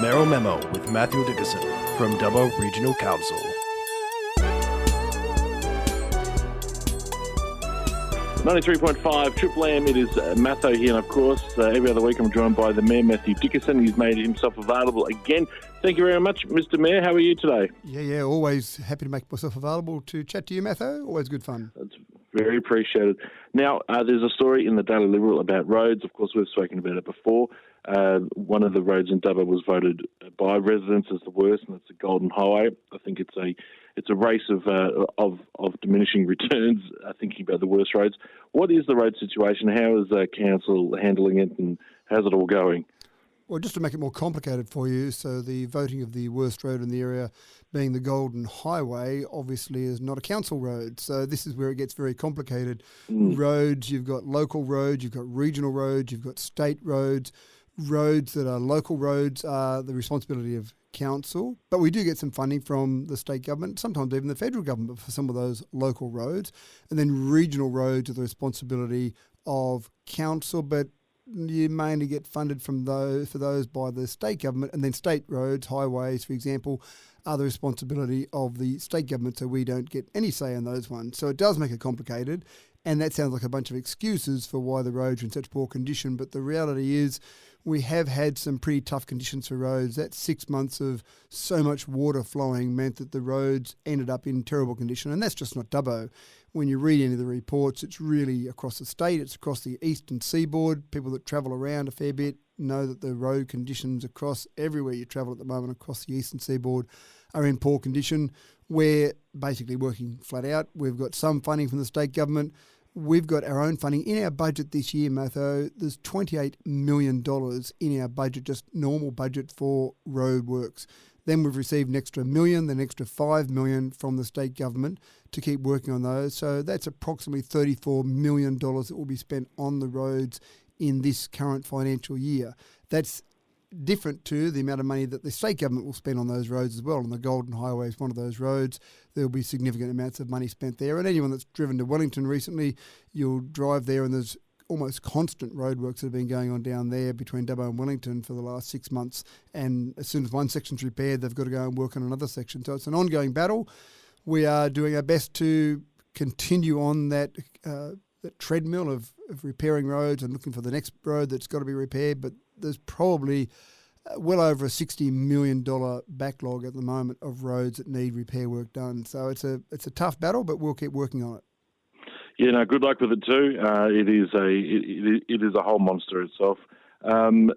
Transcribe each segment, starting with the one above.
Mayoral Memo with Matho from Dubbo Regional Council. .5 Triple M, it is Matho here, and of course, every other week I'm joined by the Mayor, Matthew Dickinson. He's made himself available again. Thank you very much, Mr. Mayor. How are you today? Yeah, always happy to make myself available to chat to you, Matho. Always good fun. That's very appreciated. Now, there's a story in the Daily Liberal about roads. Of course, we've spoken about it before. One of the roads in Dubbo was voted by residents as the worst, and it's the Golden Highway. I think it's a race of diminishing returns, thinking about the worst roads. What is the road situation? How is council handling it, and how's it all going? Well, just to make it more complicated for you, so the voting of the worst road in the area being the Golden Highway obviously is not a council road. So this is where it gets very complicated. Roads, you've got local roads, you've got regional roads, you've got state roads. Roads that are local roads are the responsibility of council, but we do get some funding from the state government, sometimes even the federal government for some of those local roads. And then regional roads are the responsibility of council, but you mainly get funded for those by the state government. And then state roads, highways, for example, are the responsibility of the state government, so we don't get any say in those ones. So it does make it complicated, and that sounds like a bunch of excuses for why the roads are in such poor condition, but the reality is we have had some pretty tough conditions for roads. That 6 months of so much water flowing meant that the roads ended up in terrible condition, and that's just not Dubbo. When you read any of the reports, it's really across the state, it's across the eastern seaboard. People that travel around a fair bit know that the road conditions across everywhere you travel at the moment across the eastern seaboard are in poor condition. We're basically working flat out. We've got some funding from the state government. We've got our own funding. In our budget this year, Matho, there's $28 million in our budget, just normal budget for road works. Then we've received an extra $1 million, then an extra $5 million from the state government to keep working on those. So that's approximately $34 million that will be spent on the roads in this current financial year. That's different to the amount of money that the state government will spend on those roads as well. And the Golden Highway is one of those roads. There'll be significant amounts of money spent there. And anyone that's driven to Wellington recently, you'll drive there and there's almost constant roadworks that have been going on down there between Dubbo and Wellington for the last 6 months. And as soon as one section's repaired, they've got to go and work on another section. So it's an ongoing battle. We are doing our best to continue on that treadmill of repairing roads and looking for the next road that's got to be repaired. But there's probably well over a $60 million backlog at the moment of roads that need repair work done. So it's a tough battle, but we'll keep working on it. Yeah, no, good luck with it too. It is a whole monster itself, and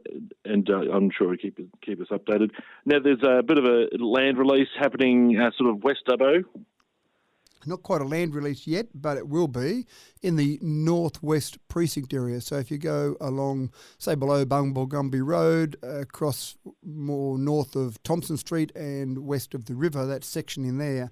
I'm sure it'll keep us updated. Now, there's a bit of a land release happening sort of West Dubbo. Not quite a land release yet, but it will be in the northwest precinct area. So if you go along, say, below Bunbullgumby Road, across more north of Thompson Street and west of the river, that section in there,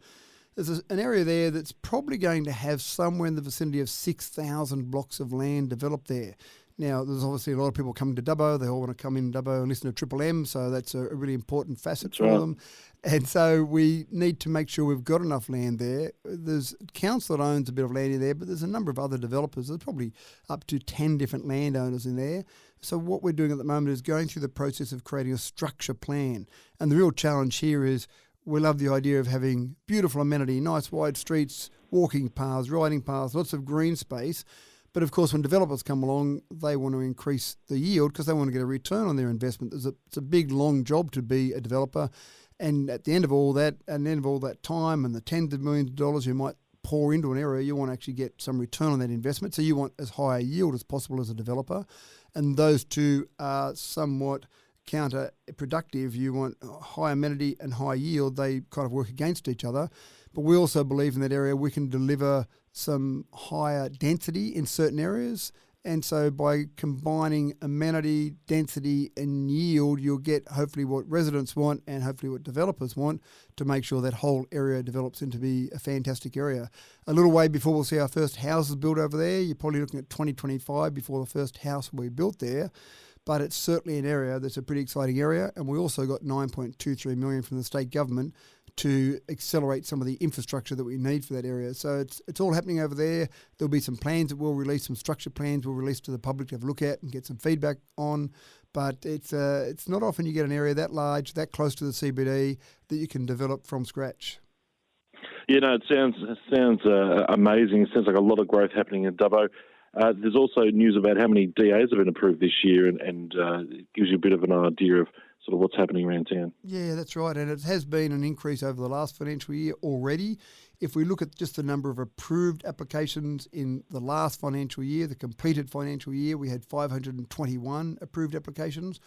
there's an area there that's probably going to have somewhere in the vicinity of 6,000 blocks of land developed there. Now, there's obviously a lot of people coming to Dubbo. They all want to come in Dubbo and listen to Triple M, so that's a really important facet for them. And so we need to make sure we've got enough land there. There's council that owns a bit of land in there, but there's a number of other developers. There's probably up to 10 different landowners in there. So what we're doing at the moment is going through the process of creating a structure plan. And the real challenge here is we love the idea of having beautiful amenity, nice wide streets, walking paths, riding paths, lots of green space. But of course, when developers come along, they want to increase the yield because they want to get a return on their investment. It's a big, long job to be a developer. And at the end of all that, time and the tens of millions of dollars you might pour into an area, you want to actually get some return on that investment. So you want as high a yield as possible as a developer. And those two are somewhat counterproductive. You want high amenity and high yield. They kind of work against each other. But we also believe in that area we can deliver some higher density in certain areas. And so by combining amenity, density and yield, you'll get hopefully what residents want and hopefully what developers want to make sure that whole area develops into be a fantastic area. A little way before we'll see our first houses built over there. You're probably looking at 2025 before the first house will be built there. But it's certainly an area that's a pretty exciting area. And we also got $9.23 million from the state government to accelerate some of the infrastructure that we need for that area. So it's all happening over there. There'll be some plans that we'll release, some structure plans we'll release to the public to have a look at and get some feedback on. but it's not often you get an area that large, that close to the CBD, that you can develop from scratch. You know, it sounds amazing. It sounds like a lot of growth happening in Dubbo. There's also news about how many DAs have been approved this year, and it gives you a bit of an idea of sort of what's happening around town. Yeah, that's right. And it has been an increase over the last financial year already. If we look at just the number of approved applications in the last financial year, the completed financial year, we had 521 approved applications.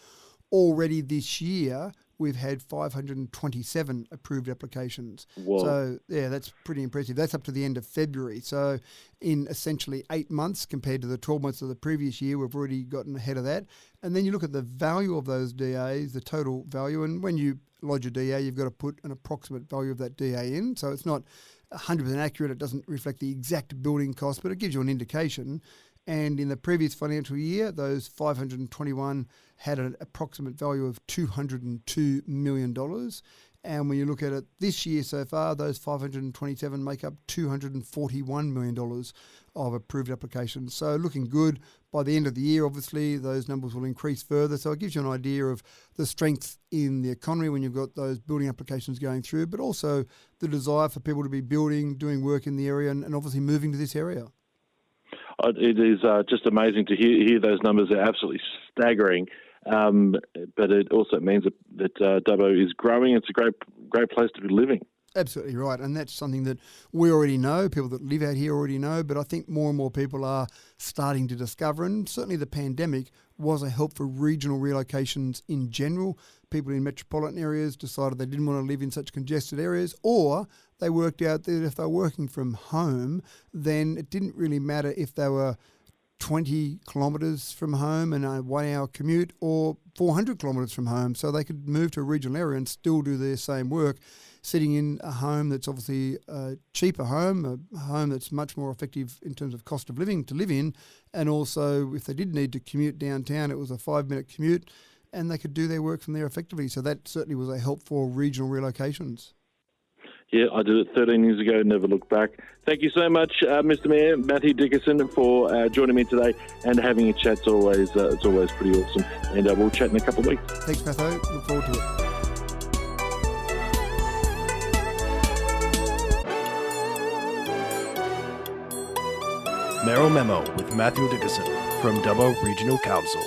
Already this year, we've had 527 approved applications. Whoa. So, yeah, that's pretty impressive. That's up to the end of February. So, in essentially 8 months compared to the 12 months of the previous year, we've already gotten ahead of that. And then you look at the value of those DAs, the total value, and when you lodge a DA, you've got to put an approximate value of that DA in. So, it's not 100% accurate. It doesn't reflect the exact building cost, but it gives you an indication. And in the previous financial year, those 521 had an approximate value of $202 million. And when you look at it this year so far, those 527 make up $241 million of approved applications. So looking good. By the end of the year, obviously, those numbers will increase further. So it gives you an idea of the strength in the economy when you've got those building applications going through, but also the desire for people to be building, doing work in the area, and obviously moving to this area. It is just amazing to hear those numbers. They're absolutely staggering. But it also means that Dubbo is growing. It's a great place to be living. Absolutely right. And that's something that we already know, people that live out here already know, but I think more and more people are starting to discover, and certainly the pandemic was a help for regional relocations in general. People in metropolitan areas decided they didn't want to live in such congested areas, or they worked out that if they were working from home, then it didn't really matter if they were 20 kilometres from home and a 1 hour commute, or 400 kilometres from home. So they could move to a regional area and still do their same work, sitting in a home that's obviously a cheaper home, a home that's much more effective in terms of cost of living to live in. And also, if they did need to commute downtown, it was a 5-minute commute and they could do their work from there effectively. So that certainly was a help for regional relocations. Yeah, I did it 13 years ago, never looked back. Thank you so much, Mr. Mayor, Matthew Dickerson, for joining me today and having a chat. It's always pretty awesome. And we'll chat in a couple of weeks. Thanks, Matho. Look forward to it. Mayoral Memo with Matthew Dickerson from Dubbo Regional Council.